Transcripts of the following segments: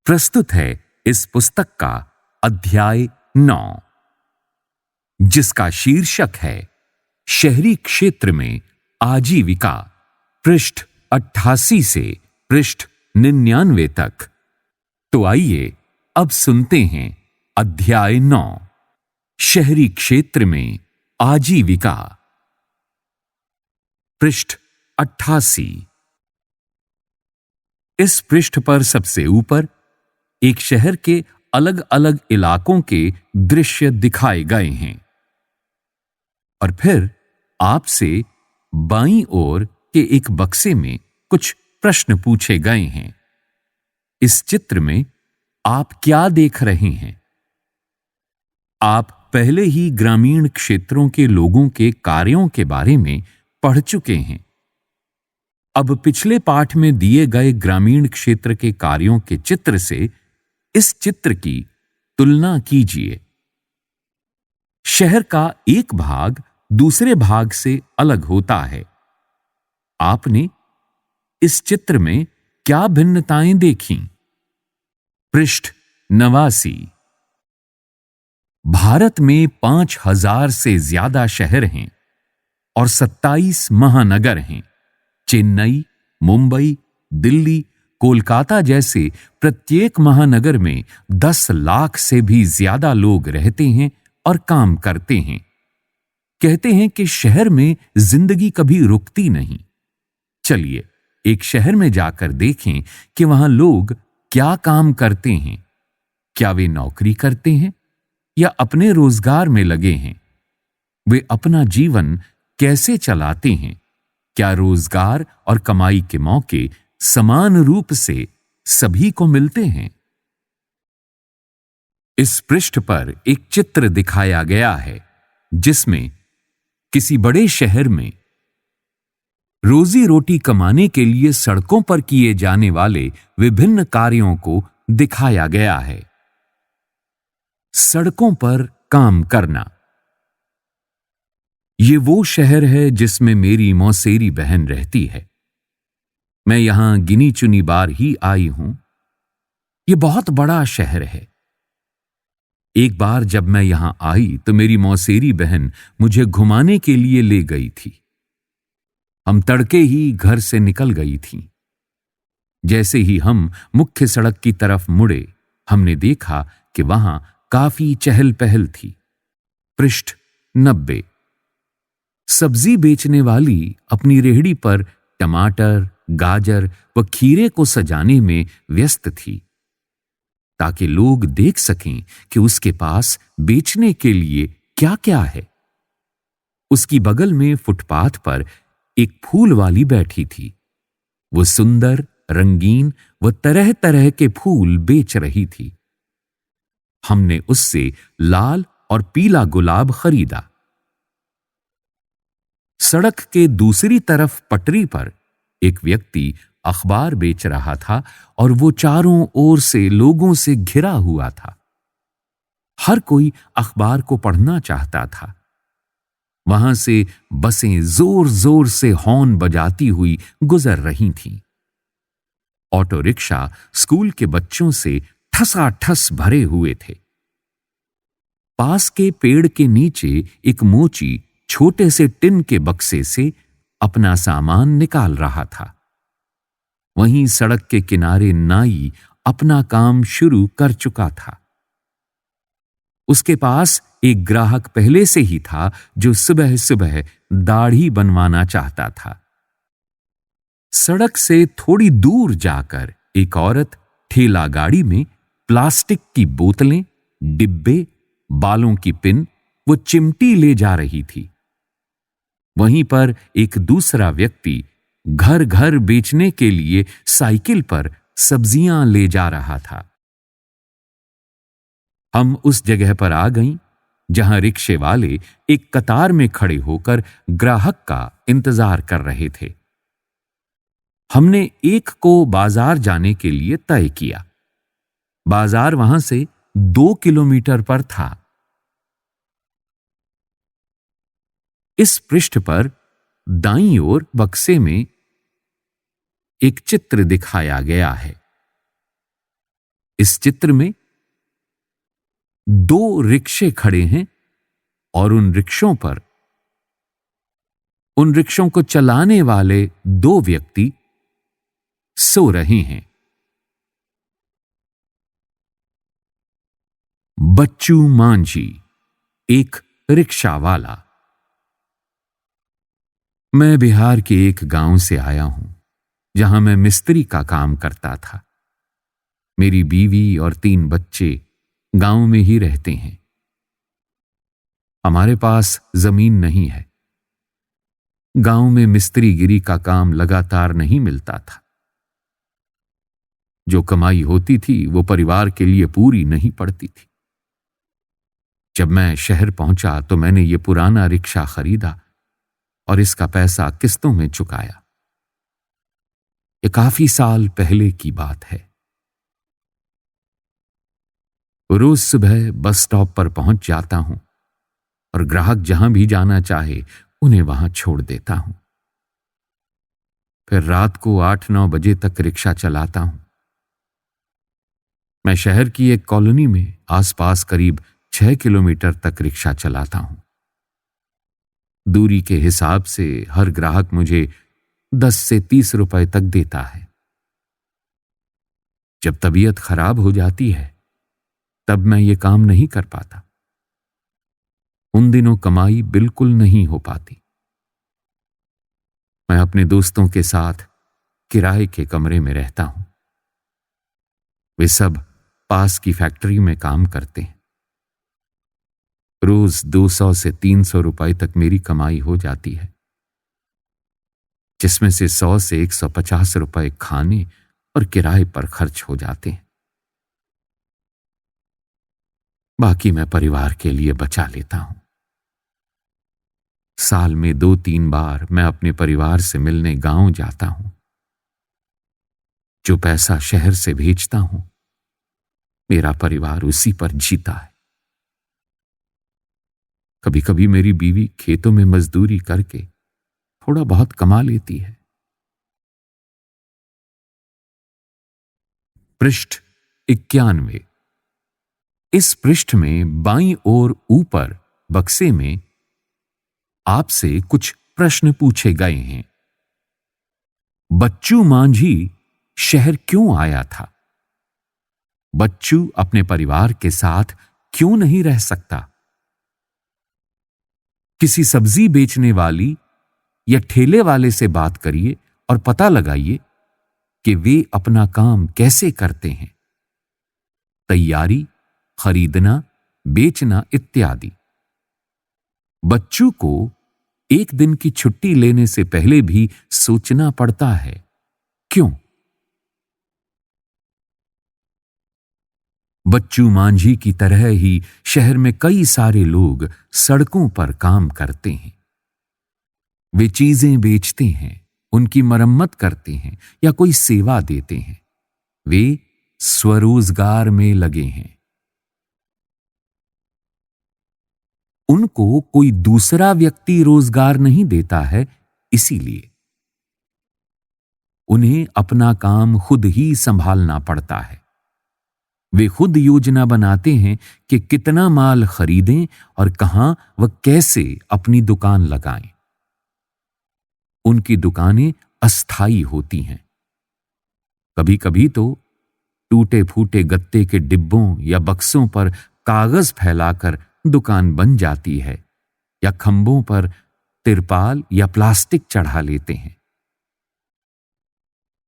प्रस्तुत है इस पुस्तक का अध्याय 9, जिसका शीर्षक है शहरी क्षेत्र में आजीविका, पृष्ठ 88 से पृष्ठ 99 तक। तो आइए अब सुनते हैं अध्याय 9, शहरी क्षेत्र में आजीविका, पृष्ठ 88। इस पृष्ठ पर सबसे ऊपर एक शहर के अलग अलग इलाकों के दृश्य दिखाए गए हैं और फिर आपसे बाईं ओर के एक बक्से में कुछ प्रश्न पूछे गए हैं। इस चित्र में आप क्या देख रहे हैं? आप पहले ही ग्रामीण क्षेत्रों के लोगों के कार्यों के बारे में पढ़ चुके हैं। अब पिछले पाठ में दिए गए ग्रामीण क्षेत्र के कार्यों के चित्र से इस चित्र की तुलना कीजिए। शहर का एक भाग दूसरे भाग से अलग होता है। आपने इस चित्र में क्या भिन्नताएं देखीं? पृष्ठ 89। भारत में 5000 से ज्यादा शहर हैं और 27 महानगर हैं। चेन्नई, मुंबई, दिल्ली, कोलकाता जैसे प्रत्येक महानगर में 10 लाख से भी ज्यादा लोग रहते हैं और काम करते हैं। कहते हैं कि शहर में जिंदगी कभी रुकती नहीं। चलिए एक शहर में जाकर देखें कि वहां लोग क्या काम करते हैं। क्या वे नौकरी करते हैं या अपने रोजगार में लगे हैं? वे अपना जीवन कैसे चलाते हैं? क्या रोजगार और कमाई के मौके समान रूप से सभी को मिलते हैं? इस पृष्ठ पर एक चित्र दिखाया गया है जिसमें किसी बड़े शहर में रोजी रोटी कमाने के लिए सड़कों पर किए जाने वाले विभिन्न कार्यों को दिखाया गया है। सड़कों पर काम करना। ये वो शहर है जिसमें मेरी मौसेरी बहन रहती है। मैं यहां गिनी चुनी बार ही आई हूं। ये बहुत बड़ा शहर है। एक बार जब मैं यहां आई तो मेरी मौसेरी बहन मुझे घुमाने के लिए ले गई थी। हम तड़के ही घर से निकल गई थीं। जैसे ही हम मुख्य सड़क की तरफ मुड़े, हमने देखा कि वहां काफी चहल पहल थी। पृष्ठ 90। सब्जी बेचने वाली अपनी रेहड़ी पर टमाटर, गाजर व खीरे को सजाने में व्यस्त थी ताकि लोग देख सकें कि उसके पास बेचने के लिए क्या क्या है। उसकी बगल में फुटपाथ पर एक फूल वाली बैठी थी। वो सुंदर, रंगीन व तरह तरह के फूल बेच रही थी। हमने उससे लाल और पीला गुलाब खरीदा। सड़क के दूसरी तरफ पटरी पर एक व्यक्ति अखबार बेच रहा था और वो चारों ओर से लोगों से घिरा हुआ था। हर कोई अखबार को पढ़ना चाहता था। वहां से बसें जोर जोर से हॉर्न बजाती हुई गुजर रही थीं। ऑटो रिक्शा स्कूल के बच्चों से ठसाठस भरे हुए थे। पास के पेड़ के नीचे एक मोची छोटे से टिन के बक्से से अपना सामान निकाल रहा था। वहीं सड़क के किनारे नाई अपना काम शुरू कर चुका था। उसके पास एक ग्राहक पहले से ही था जो सुबह सुबह दाढ़ी बनवाना चाहता था। सड़क से थोड़ी दूर जाकर एक औरत ठेला गाड़ी में प्लास्टिक की बोतलें, डिब्बे, बालों की पिन वो चिमटी ले जा रही थी। वहीं पर एक दूसरा व्यक्ति घर घर बेचने के लिए साइकिल पर सब्जियां ले जा रहा था। हम उस जगह पर आ गईं जहां रिक्शे वाले एक कतार में खड़े होकर ग्राहक का इंतजार कर रहे थे। हमने एक को बाजार जाने के लिए तय किया। बाजार वहां से 2 किलोमीटर पर था। इस पृष्ठ पर दाईं ओर बक्से में एक चित्र दिखाया गया है। इस चित्र में दो रिक्शे खड़े हैं और उन रिक्शों को चलाने वाले दो व्यक्ति सो रहे हैं। बच्चू मांझी, एक रिक्शा वाला। मैं बिहार के एक गांव से आया हूं, जहां मैं मिस्त्री का काम करता था। मेरी बीवी और 3 बच्चे गांव में ही रहते हैं। हमारे पास जमीन नहीं है। गांव में मिस्त्रीगिरी का काम लगातार नहीं मिलता था। जो कमाई होती थी वो परिवार के लिए पूरी नहीं पड़ती थी। जब मैं शहर पहुंचा तो मैंने ये पुराना रिक्शा खरीदा और इसका पैसा किस्तों में चुकाया। ये काफी साल पहले की बात है। रोज सुबह बस स्टॉप पर पहुंच जाता हूं और ग्राहक जहां भी जाना चाहे उन्हें वहां छोड़ देता हूं। फिर रात को 8-9 बजे तक रिक्शा चलाता हूं। मैं शहर की एक कॉलोनी में आसपास करीब 6 किलोमीटर तक रिक्शा चलाता हूं। दूरी के हिसाब से हर ग्राहक मुझे 10 से 30 रुपए तक देता है। जब तबीयत खराब हो जाती है तब मैं ये काम नहीं कर पाता। उन दिनों कमाई बिल्कुल नहीं हो पाती। मैं अपने दोस्तों के साथ किराए के कमरे में रहता हूं। वे सब पास की फैक्ट्री में काम करते हैं। रोज 200 से 300 रुपए तक मेरी कमाई हो जाती है, जिसमें से 100 से 150 रुपए खाने और किराए पर खर्च हो जाते हैं। बाकी मैं परिवार के लिए बचा लेता हूं। साल में 2-3 बार मैं अपने परिवार से मिलने गांव जाता हूं। जो पैसा शहर से भेजता हूं, मेरा परिवार उसी पर जीता है। कभी कभी मेरी बीवी खेतों में मजदूरी करके थोड़ा बहुत कमा लेती है। पृष्ठ 91। इस पृष्ठ में बाईं ओर ऊपर बक्से में आपसे कुछ प्रश्न पूछे गए हैं। बच्चू मांझी शहर क्यों आया था? बच्चू अपने परिवार के साथ क्यों नहीं रह सकता? किसी सब्जी बेचने वाली या ठेले वाले से बात करिए और पता लगाइए कि वे अपना काम कैसे करते हैं। तैयारी, खरीदना, बेचना इत्यादि। बच्चू को एक दिन की छुट्टी लेने से पहले भी सोचना पड़ता है। क्यों? बच्चू मांझी की तरह ही शहर में कई सारे लोग सड़कों पर काम करते हैं। वे चीजें बेचते हैं, उनकी मरम्मत करते हैं या कोई सेवा देते हैं। वे स्वरोजगार में लगे हैं। उनको कोई दूसरा व्यक्ति रोजगार नहीं देता है, इसीलिए उन्हें अपना काम खुद ही संभालना पड़ता है। वे खुद योजना बनाते हैं कि कितना माल खरीदें और कहां व कैसे अपनी दुकान लगाएं। उनकी दुकानें अस्थायी होती हैं। कभी कभी तो टूटे फूटे गत्ते के डिब्बों या बक्सों पर कागज फैलाकर दुकान बन जाती है, या खंभों पर तिरपाल या प्लास्टिक चढ़ा लेते हैं।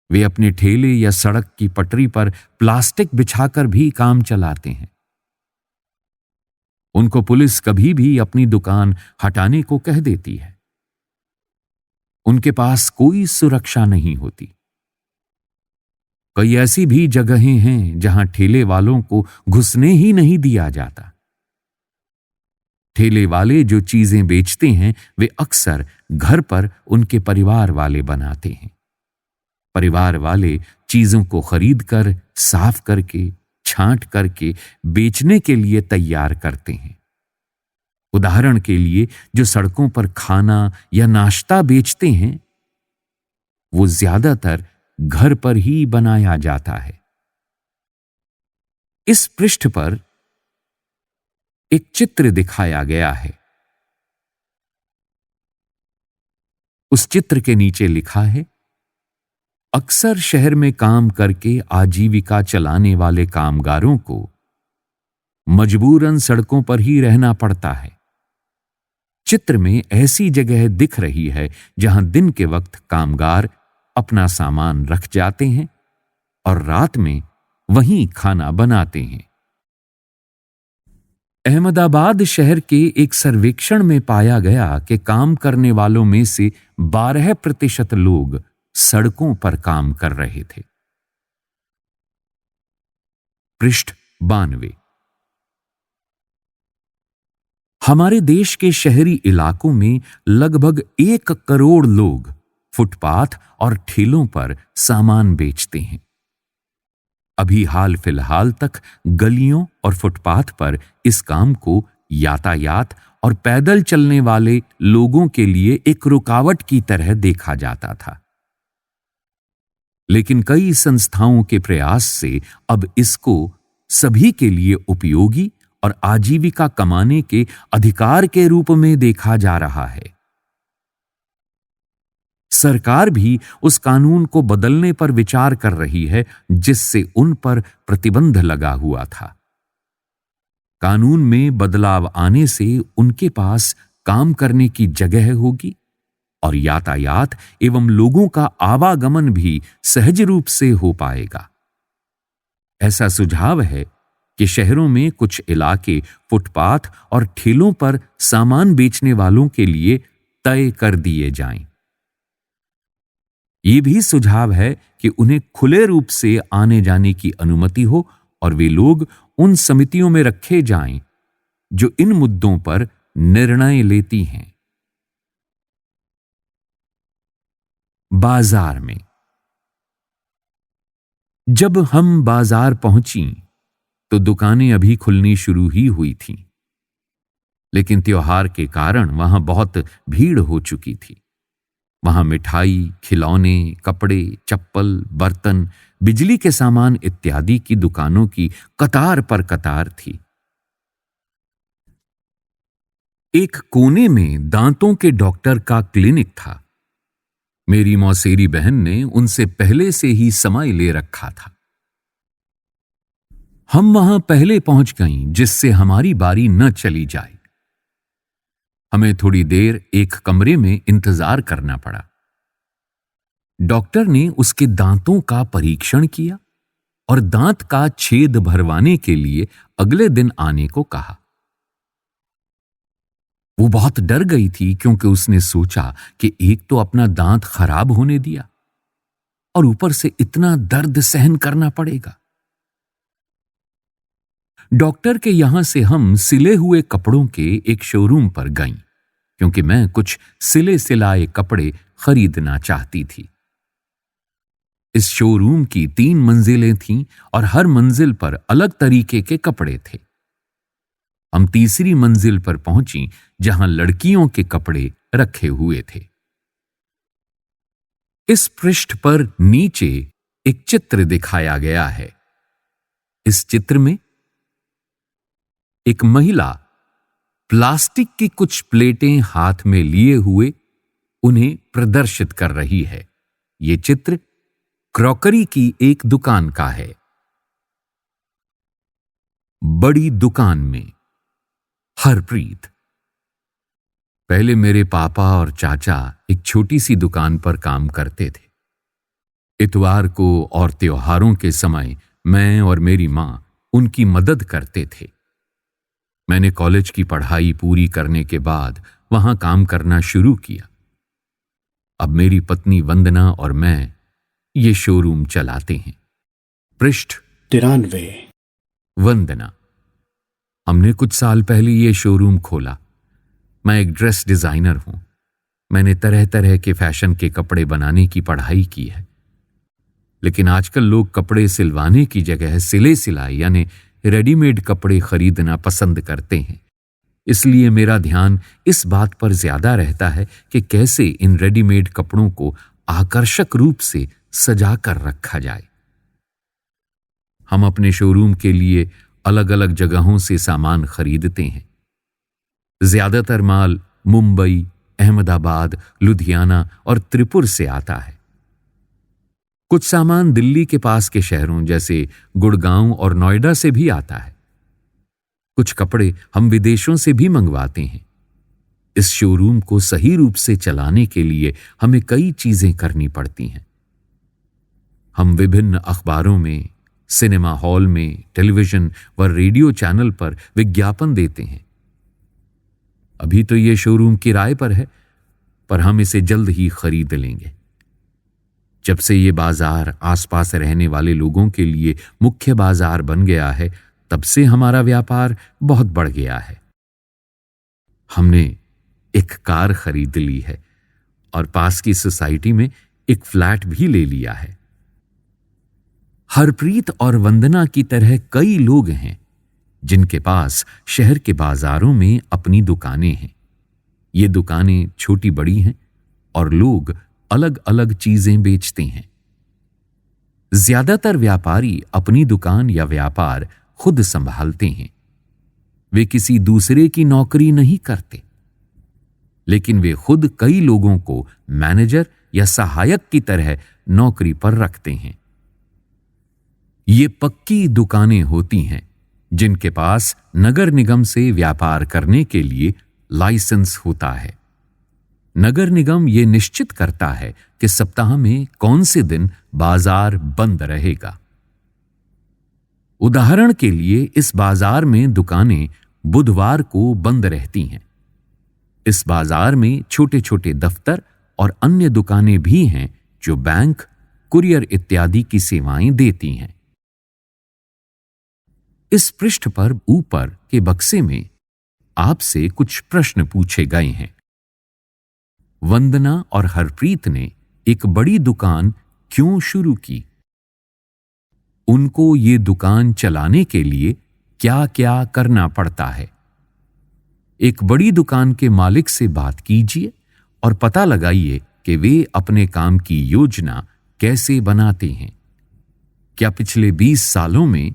वे अपने ठेले या सड़क की पटरी पर प्लास्टिक बिछाकर भी काम चलाते हैं। उनको पुलिस कभी भी अपनी दुकान हटाने को कह देती है। उनके पास कोई सुरक्षा नहीं होती। कई ऐसी भी जगहें हैं जहां ठेले वालों को घुसने ही नहीं दिया जाता। ठेले वाले जो चीजें बेचते हैं वे अक्सर घर पर उनके परिवार वाले बनाते हैं। परिवार वाले चीजों को खरीदकर, साफ करके, छांट करके बेचने के लिए तैयार करते हैं। उदाहरण के लिए जो सड़कों पर खाना या नाश्ता बेचते हैं, वो ज्यादातर घर पर ही बनाया जाता है। इस पृष्ठ पर एक चित्र दिखाया गया है। उस चित्र के नीचे लिखा है, अक्सर शहर में काम करके आजीविका चलाने वाले कामगारों को मजबूरन सड़कों पर ही रहना पड़ता है। चित्र में ऐसी जगह दिख रही है जहां दिन के वक्त कामगार अपना सामान रख जाते हैं और रात में वहीं खाना बनाते हैं। अहमदाबाद शहर के एक सर्वेक्षण में पाया गया कि काम करने वालों में से 12% लोग सड़कों पर काम कर रहे थे। पृष्ठ 92। हमारे देश के शहरी इलाकों में लगभग 1 करोड़ लोग फुटपाथ और ठेलों पर सामान बेचते हैं। अभी हाल फिलहाल तक गलियों और फुटपाथ पर इस काम को यातायात और पैदल चलने वाले लोगों के लिए एक रुकावट की तरह देखा जाता था, लेकिन कई संस्थाओं के प्रयास से अब इसको सभी के लिए उपयोगी और आजीविका कमाने के अधिकार के रूप में देखा जा रहा है। सरकार भी उस कानून को बदलने पर विचार कर रही है जिससे उन पर प्रतिबंध लगा हुआ था। कानून में बदलाव आने से उनके पास काम करने की जगह होगी और यातायात एवं लोगों का आवागमन भी सहज रूप से हो पाएगा। ऐसा सुझाव है कि शहरों में कुछ इलाके फुटपाथ और ठेलों पर सामान बेचने वालों के लिए तय कर दिए जाएं। ये भी सुझाव है कि उन्हें खुले रूप से आने जाने की अनुमति हो और वे लोग उन समितियों में रखे जाएं जो इन मुद्दों पर निर्णय लेती हैं। बाजार में। जब हम बाजार पहुंची तो दुकानें अभी खुलनी शुरू ही हुई थीं, लेकिन त्योहार के कारण वहां बहुत भीड़ हो चुकी थी। वहां मिठाई, खिलौने, कपड़े, चप्पल, बर्तन, बिजली के सामान इत्यादि की दुकानों की कतार पर कतार थी। एक कोने में दांतों के डॉक्टर का क्लिनिक था। मेरी मौसेरी बहन ने उनसे पहले से ही समय ले रखा था। हम वहां पहले पहुंच गईं जिससे हमारी बारी न चली जाए। हमें थोड़ी देर एक कमरे में इंतजार करना पड़ा। डॉक्टर ने उसके दांतों का परीक्षण किया और दांत का छेद भरवाने के लिए अगले दिन आने को कहा। वो बहुत डर गई थी क्योंकि उसने सोचा कि एक तो अपना दांत खराब होने दिया और ऊपर से इतना दर्द सहन करना पड़ेगा। डॉक्टर के यहां से हम सिले हुए कपड़ों के एक शोरूम पर गईं, क्योंकि मैं कुछ सिले सिलाए कपड़े खरीदना चाहती थी। इस शोरूम की 3 मंजिलें थीं और हर मंजिल पर अलग तरीके के कपड़े थे। हम तीसरी मंजिल पर पहुंची जहां लड़कियों के कपड़े रखे हुए थे। इस पृष्ठ पर नीचे एक चित्र दिखाया गया है। इस चित्र में एक महिला प्लास्टिक की कुछ प्लेटें हाथ में लिए हुए उन्हें प्रदर्शित कर रही है। यह चित्र क्रॉकरी की एक दुकान का है। बड़ी दुकान में हरप्रीत। पहले मेरे पापा और चाचा एक छोटी सी दुकान पर काम करते थे। इतवार को और त्योहारों के समय मैं और मेरी मां उनकी मदद करते थे। मैंने कॉलेज की पढ़ाई पूरी करने के बाद वहां काम करना शुरू किया। अब मेरी पत्नी वंदना और मैं ये शोरूम चलाते हैं। पृष्ठ 93। वंदना। हमने कुछ साल पहले ये शोरूम खोला। मैं एक ड्रेस डिजाइनर हूं। मैंने तरह तरह के फैशन के कपड़े बनाने की पढ़ाई की है, लेकिन आजकल लोग कपड़े सिलवाने की जगह सिले सिलाई यानी रेडीमेड कपड़े खरीदना पसंद करते हैं। इसलिए मेरा ध्यान इस बात पर ज्यादा रहता है कि कैसे इन रेडीमेड कपड़ों को आकर्षक रूप से सजा कर रखा जाए। हम अपने शोरूम के लिए अलग अलग जगहों से सामान खरीदते हैं। ज्यादातर माल मुंबई, अहमदाबाद, लुधियाना और त्रिपुर से आता है। कुछ सामान दिल्ली के पास के शहरों जैसे गुड़गांव और नोएडा से भी आता है। कुछ कपड़े हम विदेशों से भी मंगवाते हैं। इस शोरूम को सही रूप से चलाने के लिए हमें कई चीजें करनी पड़ती हैं। हम विभिन्न अखबारों में, सिनेमा हॉल में, टेलीविजन व रेडियो चैनल पर विज्ञापन देते हैं। अभी तो ये शोरूम किराए पर है, पर हम इसे जल्द ही खरीद लेंगे। जब से ये बाजार आसपास रहने वाले लोगों के लिए मुख्य बाजार बन गया है, तब से हमारा व्यापार बहुत बढ़ गया है। हमने एक कार खरीद ली है और पास की सोसाइटी में एक फ्लैट भी ले लिया है। हरप्रीत और वंदना की तरह कई लोग हैं जिनके पास शहर के बाजारों में अपनी दुकानें हैं। ये दुकानें छोटी बड़ी हैं और लोग अलग अलग चीजें बेचते हैं। ज्यादातर व्यापारी अपनी दुकान या व्यापार खुद संभालते हैं। वे किसी दूसरे की नौकरी नहीं करते, लेकिन वे खुद कई लोगों को मैनेजर या सहायक की तरह नौकरी पर रखते हैं। ये पक्की दुकानें होती हैं जिनके पास नगर निगम से व्यापार करने के लिए लाइसेंस होता है। नगर निगम ये निश्चित करता है कि सप्ताह में कौन से दिन बाजार बंद रहेगा। उदाहरण के लिए इस बाजार में दुकानें बुधवार को बंद रहती हैं। इस बाजार में छोटे छोटे दफ्तर और अन्य दुकानें भी हैं जो बैंक, कुरियर इत्यादि की सेवाएं देती हैं। इस पृष्ठ पर ऊपर के बक्से में आपसे कुछ प्रश्न पूछे गए हैं। वंदना और हरप्रीत ने एक बड़ी दुकान क्यों शुरू की? उनको ये दुकान चलाने के लिए क्या क्या करना पड़ता है? एक बड़ी दुकान के मालिक से बात कीजिए और पता लगाइए कि वे अपने काम की योजना कैसे बनाते हैं। क्या पिछले 20 सालों में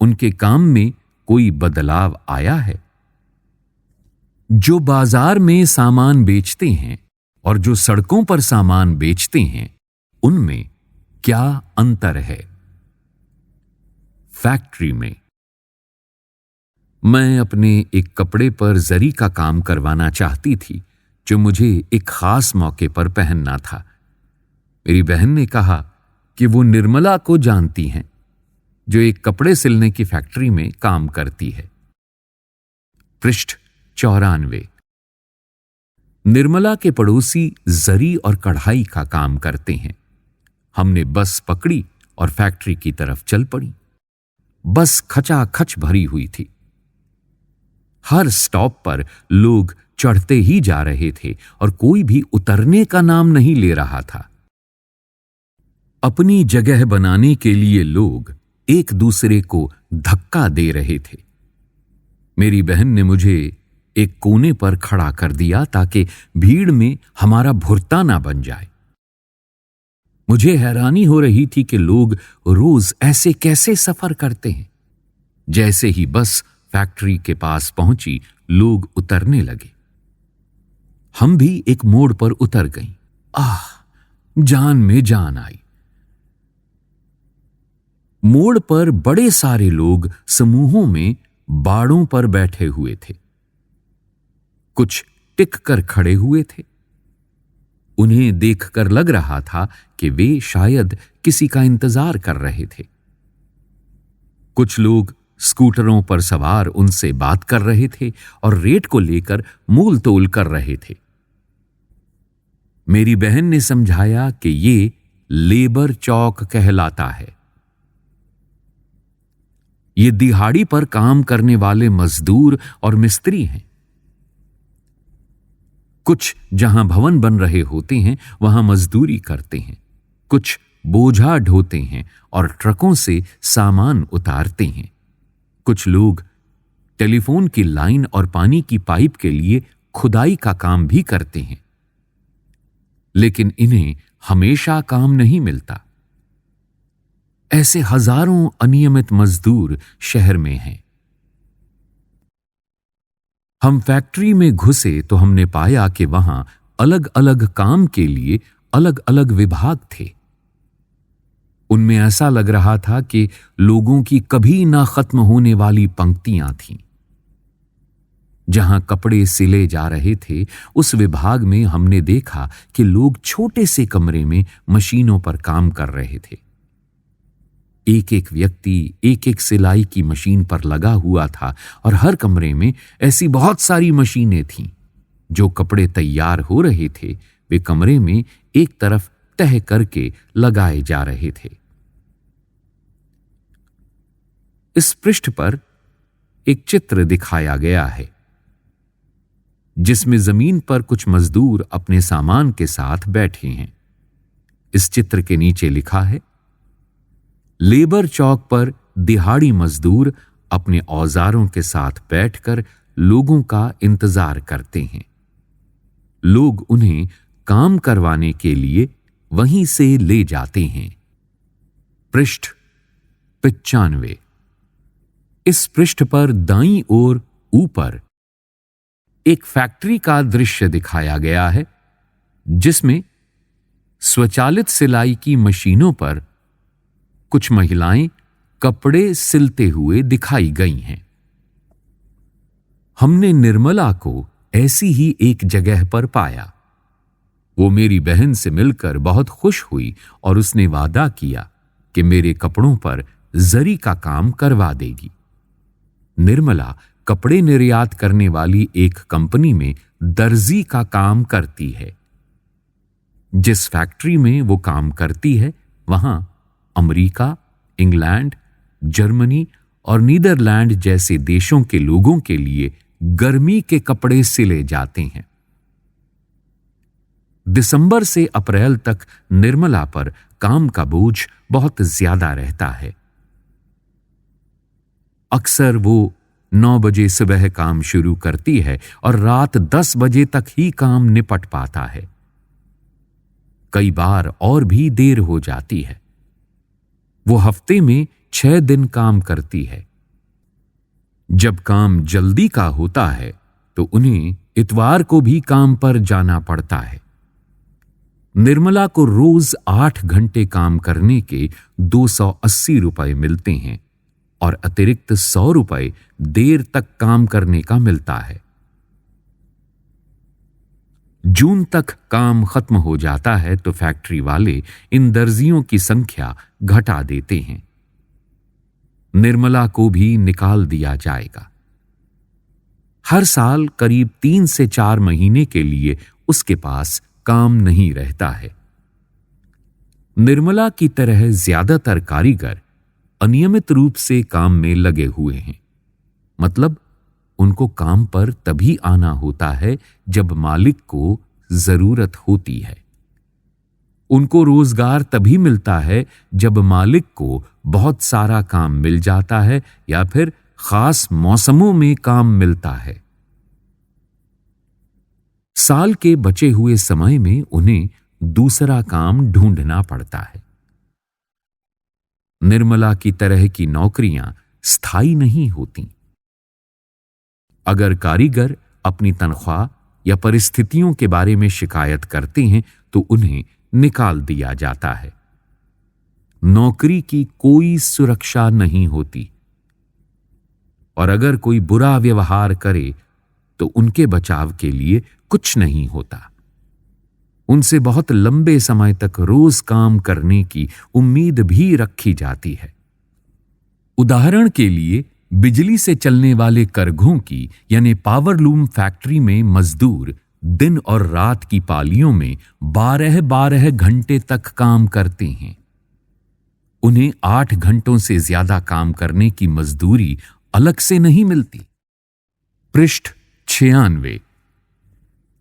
उनके काम में कोई बदलाव आया है? जो बाजार में सामान बेचते हैं और जो सड़कों पर सामान बेचते हैं, उनमें क्या अंतर है? फैक्ट्री में मैं अपने एक कपड़े पर जरी का काम करवाना चाहती थी जो मुझे एक खास मौके पर पहनना था। मेरी बहन ने कहा कि वो निर्मला को जानती हैं जो एक कपड़े सिलने की फैक्ट्री में काम करती है। पृष्ठ 94। निर्मला के पड़ोसी जरी और कढ़ाई का काम करते हैं। हमने बस पकड़ी और फैक्ट्री की तरफ चल पड़ी। बस खचाखच भरी हुई थी। हर स्टॉप पर लोग चढ़ते ही जा रहे थे और कोई भी उतरने का नाम नहीं ले रहा था। अपनी जगह बनाने के लिए लोग एक दूसरे को धक्का दे रहे थे। मेरी बहन ने मुझे एक कोने पर खड़ा कर दिया ताकि भीड़ में हमारा भुर्ता ना बन जाए। मुझे हैरानी हो रही थी कि लोग रोज ऐसे कैसे सफर करते हैं। जैसे ही बस फैक्ट्री के पास पहुंची, लोग उतरने लगे। हम भी एक मोड़ पर उतर गईं। जान में जान आई। मोड़ पर बड़े सारे लोग समूहों में बाड़ों पर बैठे हुए थे। कुछ टिक कर खड़े हुए थे। उन्हें देखकर लग रहा था कि वे शायद किसी का इंतजार कर रहे थे। कुछ लोग स्कूटरों पर सवार उनसे बात कर रहे थे और रेट को लेकर मोल तोल कर रहे थे। मेरी बहन ने समझाया कि ये लेबर चौक कहलाता है। ये दिहाड़ी पर काम करने वाले मजदूर और मिस्त्री हैं। कुछ जहां भवन बन रहे होते हैं वहां मजदूरी करते हैं। कुछ बोझा ढोते हैं और ट्रकों से सामान उतारते हैं। कुछ लोग टेलीफोन की लाइन और पानी की पाइप के लिए खुदाई का काम भी करते हैं। लेकिन इन्हें हमेशा काम नहीं मिलता। ऐसे हजारों अनियमित मजदूर शहर में हैं। हम फैक्ट्री में घुसे तो हमने पाया कि वहां अलग अलग काम के लिए अलग अलग विभाग थे। उनमें ऐसा लग रहा था कि लोगों की कभी ना खत्म होने वाली पंक्तियां थीं। जहां कपड़े सिले जा रहे थे, उस विभाग में हमने देखा कि लोग छोटे से कमरे में मशीनों पर काम कर रहे थे। एक एक व्यक्ति एक एक सिलाई की मशीन पर लगा हुआ था और हर कमरे में ऐसी बहुत सारी मशीनें थीं। जो कपड़े तैयार हो रहे थे वे कमरे में एक तरफ तह करके लगाए जा रहे थे। इस पृष्ठ पर एक चित्र दिखाया गया है जिसमें जमीन पर कुछ मजदूर अपने सामान के साथ बैठे हैं। इस चित्र के नीचे लिखा है, लेबर चौक पर दिहाड़ी मजदूर अपने औजारों के साथ बैठकर लोगों का इंतजार करते हैं। लोग उन्हें काम करवाने के लिए वहीं से ले जाते हैं। पृष्ठ 95। इस पृष्ठ पर दाईं ओर ऊपर एक फैक्ट्री का दृश्य दिखाया गया है जिसमें स्वचालित सिलाई की मशीनों पर कुछ महिलाएं कपड़े सिलते हुए दिखाई गई हैं। हमने निर्मला को ऐसी ही एक जगह पर पाया। वो मेरी बहन से मिलकर बहुत खुश हुई और उसने वादा किया कि मेरे कपड़ों पर जरी का काम करवा देगी। निर्मला कपड़े निर्यात करने वाली एक कंपनी में दर्जी का काम करती है। जिस फैक्ट्री में वो काम करती है वहां अमेरिका, इंग्लैंड, जर्मनी और नीदरलैंड जैसे देशों के लोगों के लिए गर्मी के कपड़े सिले जाते हैं। दिसंबर से अप्रैल तक निर्मला पर काम का बोझ बहुत ज्यादा रहता है। अक्सर वो 9 बजे सुबह काम शुरू करती है और रात 10 बजे तक ही काम निपट पाता है। कई बार और भी देर हो जाती है। वो हफ्ते में 6 दिन काम करती है। जब काम जल्दी का होता है तो उन्हें इतवार को भी काम पर जाना पड़ता है। निर्मला को रोज 8 घंटे काम करने के 280 रुपए मिलते हैं और अतिरिक्त 100 रुपए देर तक काम करने का मिलता है। जून तक काम खत्म हो जाता है तो फैक्ट्री वाले इन दर्जियों की संख्या घटा देते हैं। निर्मला को भी निकाल दिया जाएगा। हर साल करीब 3 से 4 महीने के लिए उसके पास काम नहीं रहता है। निर्मला की तरह ज्यादातर कारीगर अनियमित रूप से काम में लगे हुए हैं। मतलब उनको काम पर तभी आना होता है जब मालिक को जरूरत होती है। उनको रोजगार तभी मिलता है जब मालिक को बहुत सारा काम मिल जाता है या फिर खास मौसमों में काम मिलता है। साल के बचे हुए समय में उन्हें दूसरा काम ढूंढना पड़ता है। निर्मला की तरह की नौकरियां स्थायी नहीं होती। अगर कारीगर अपनी तनख्वाह या परिस्थितियों के बारे में शिकायत करते हैं तो उन्हें निकाल दिया जाता है। नौकरी की कोई सुरक्षा नहीं होती और अगर कोई बुरा व्यवहार करे तो उनके बचाव के लिए कुछ नहीं होता। उनसे बहुत लंबे समय तक रोज काम करने की उम्मीद भी रखी जाती है। उदाहरण के लिए बिजली से चलने वाले करघों की यानी पावरलूम फैक्ट्री में मजदूर दिन और रात की पालियों में 12-12 घंटे तक काम करते हैं। उन्हें 8 घंटों से ज्यादा काम करने की मजदूरी अलग से नहीं मिलती। पृष्ठ 96।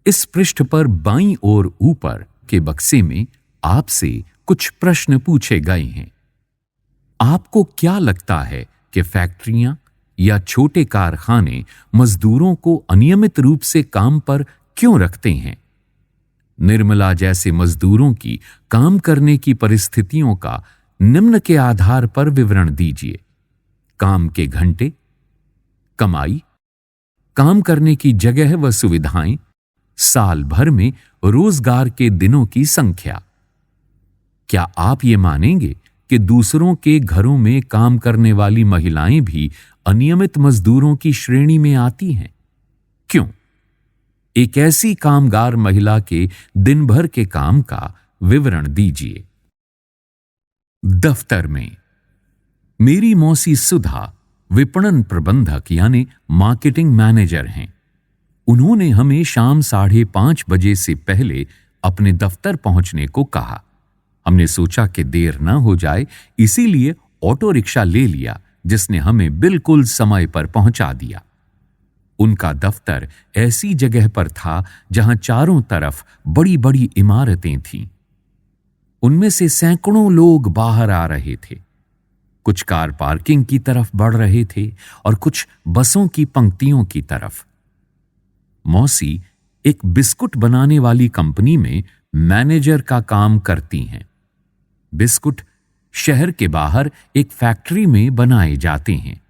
इस पृष्ठ पर बाईं ओर ऊपर के बक्से में आपसे कुछ प्रश्न पूछे गए हैं। आपको क्या लगता है कि फैक्ट्रियां या छोटे कारखाने मजदूरों को अनियमित रूप से काम पर क्यों रखते हैं? निर्मला जैसे मजदूरों की काम करने की परिस्थितियों का निम्न के आधार पर विवरण दीजिए: काम के घंटे, कमाई, काम करने की जगह व सुविधाएं, साल भर में रोजगार के दिनों की संख्या। क्या आप ये मानेंगे कि दूसरों के घरों में काम करने वाली महिलाएं भी अनियमित मजदूरों की श्रेणी में आती हैं? क्यों? एक ऐसी कामगार महिला के दिन भर के काम का विवरण दीजिए। दफ्तर में मेरी मौसी सुधा विपणन प्रबंधक यानी मार्केटिंग मैनेजर हैं। उन्होंने हमें शाम 5:30 बजे से पहले अपने दफ्तर पहुंचने को कहा। हमने सोचा कि देर ना हो जाए, इसीलिए ऑटो रिक्शा ले लिया, जिसने हमें बिल्कुल समय पर पहुंचा दिया। उनका दफ्तर ऐसी जगह पर था जहां चारों तरफ बड़ी बड़ी इमारतें थीं। उनमें से सैकड़ों लोग बाहर आ रहे थे। कुछ कार पार्किंग की तरफ बढ़ रहे थे और कुछ बसों की पंक्तियों की तरफ। मौसी एक बिस्कुट बनाने वाली कंपनी में मैनेजर का काम करती हैं। बिस्कुट शहर के बाहर एक फैक्ट्री में बनाए जाते हैं।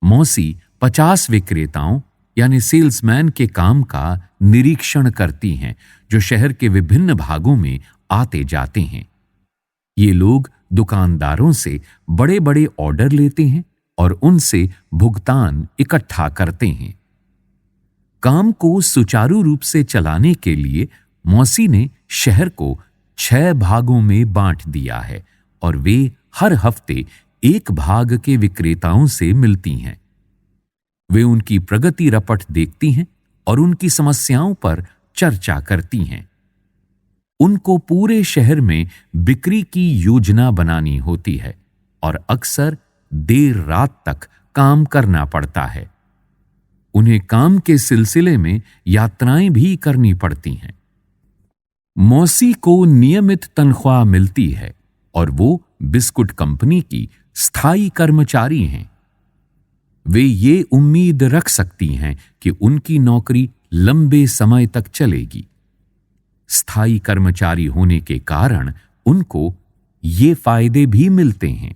मौसी 50 विक्रेताओं यानी सेल्समैन के काम का निरीक्षण करती हैं, जो शहर के विभिन्न भागों में आते जाते हैं। ये लोग दुकानदारों से बड़े बड़े ऑर्डर लेते हैं और उनसे भुगतान इकट्ठा करते हैं। काम को सुचारू रूप से चलाने के लिए मौसी ने शहर को 6 भागों में बांट दिया है और वे हर हफ्ते एक भाग के विक्रेताओं से मिलती हैं। वे उनकी प्रगति रपट देखती हैं और उनकी समस्याओं पर चर्चा करती हैं। उनको पूरे शहर में बिक्री की योजना बनानी होती है और अक्सर देर रात तक काम करना पड़ता है। उन्हें काम के सिलसिले में यात्राएं भी करनी पड़ती हैं। मौसी को नियमित तनख्वाह मिलती है और वो बिस्कुट कंपनी की स्थायी कर्मचारी हैं। वे ये उम्मीद रख सकती हैं कि उनकी नौकरी लंबे समय तक चलेगी। स्थायी कर्मचारी होने के कारण उनको ये फायदे भी मिलते हैं।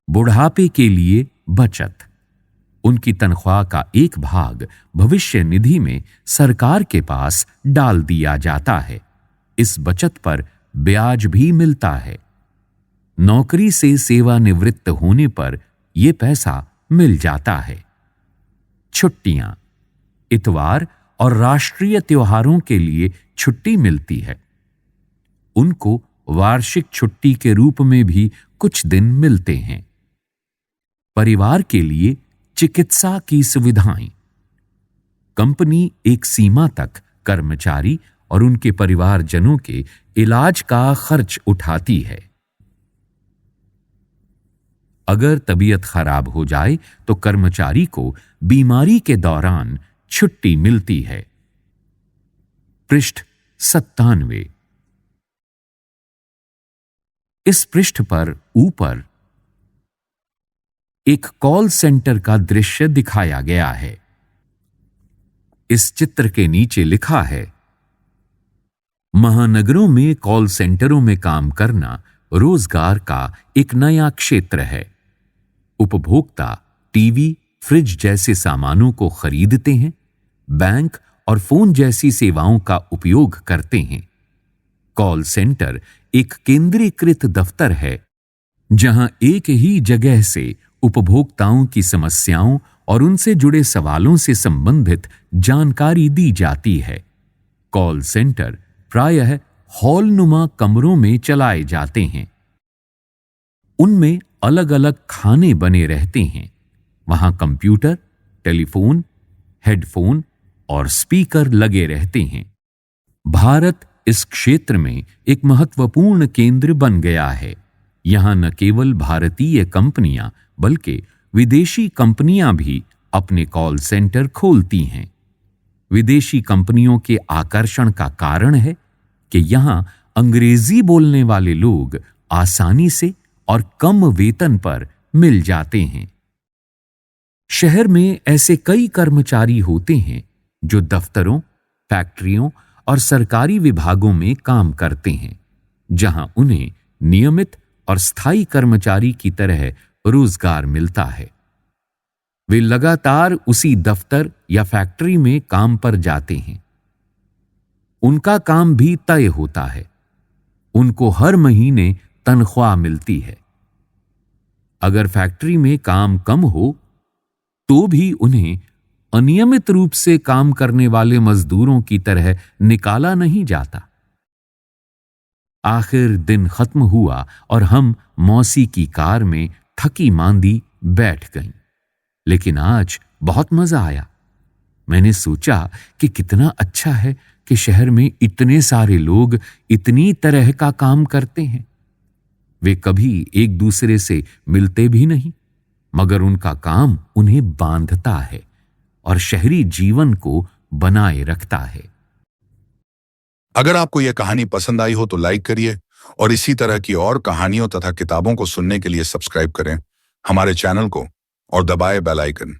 बुढ़ापे के लिए बचत। उनकी तनख्वाह का एक भाग भविष्य निधि में सरकार के पास डाल दिया जाता है। इस बचत पर ब्याज भी मिलता है। नौकरी से सेवानिवृत्त होने पर यह पैसा मिल जाता है। छुट्टियां। इतवार और राष्ट्रीय त्योहारों के लिए छुट्टी मिलती है। उनको वार्षिक छुट्टी के रूप में भी कुछ दिन मिलते हैं। परिवार के लिए चिकित्सा की सुविधाएं। कंपनी एक सीमा तक कर्मचारी और उनके परिवारजनों के इलाज का खर्च उठाती है। अगर तबीयत खराब हो जाए तो कर्मचारी को बीमारी के दौरान छुट्टी मिलती है। पृष्ठ 97। इस पृष्ठ पर ऊपर एक कॉल सेंटर का दृश्य दिखाया गया है। इस चित्र के नीचे लिखा है, महानगरों में कॉल सेंटरों में काम करना रोजगार का एक नया क्षेत्र है। उपभोक्ता टीवी, फ्रिज जैसे सामानों को खरीदते हैं, बैंक और फोन जैसी सेवाओं का उपयोग करते हैं। कॉल सेंटर एक केंद्रीकृत दफ्तर है जहां एक ही जगह से उपभोक्ताओं की समस्याओं और उनसे जुड़े सवालों से संबंधित जानकारी दी जाती है। कॉल सेंटर प्रायः हॉलनुमा कमरों में चलाए जाते हैं। उनमें अलग अलग खाने बने रहते हैं। वहां कंप्यूटर, टेलीफोन, हेडफोन और स्पीकर लगे रहते हैं। भारत इस क्षेत्र में एक महत्वपूर्ण केंद्र बन गया है। यहां न केवल भारतीय कंपनियां बल्कि विदेशी कंपनियां भी अपने कॉल सेंटर खोलती हैं। विदेशी कंपनियों के आकर्षण का कारण है कि यहां अंग्रेजी बोलने वाले लोग आसानी से और कम वेतन पर मिल जाते हैं। शहर में ऐसे कई कर्मचारी होते हैं जो दफ्तरों, फैक्ट्रियों और सरकारी विभागों में काम करते हैं, जहां उन्हें नियमित और स्थायी कर्मचारी की तरह रोजगार मिलता है। वे लगातार उसी दफ्तर या फैक्ट्री में काम पर जाते हैं। उनका काम भी तय होता है। उनको हर महीने तनख्वाह मिलती है। अगर फैक्ट्री में काम कम हो तो भी उन्हें अनियमित रूप से काम करने वाले मजदूरों की तरह निकाला नहीं जाता। आखिर दिन खत्म हुआ और हम मौसी की कार में थकी मांदी बैठ गईं। लेकिन आज बहुत मजा आया। मैंने सोचा कि कितना अच्छा है कि शहर में इतने सारे लोग इतनी तरह का काम करते हैं। वे कभी एक दूसरे से मिलते भी नहीं, मगर उनका काम उन्हें बांधता है और शहरी जीवन को बनाए रखता है। अगर आपको यह कहानी पसंद आई हो तो लाइक करिए और इसी तरह की और कहानियों तथा किताबों को सुनने के लिए सब्सक्राइब करें हमारे चैनल को और दबाएं बेल आइकन।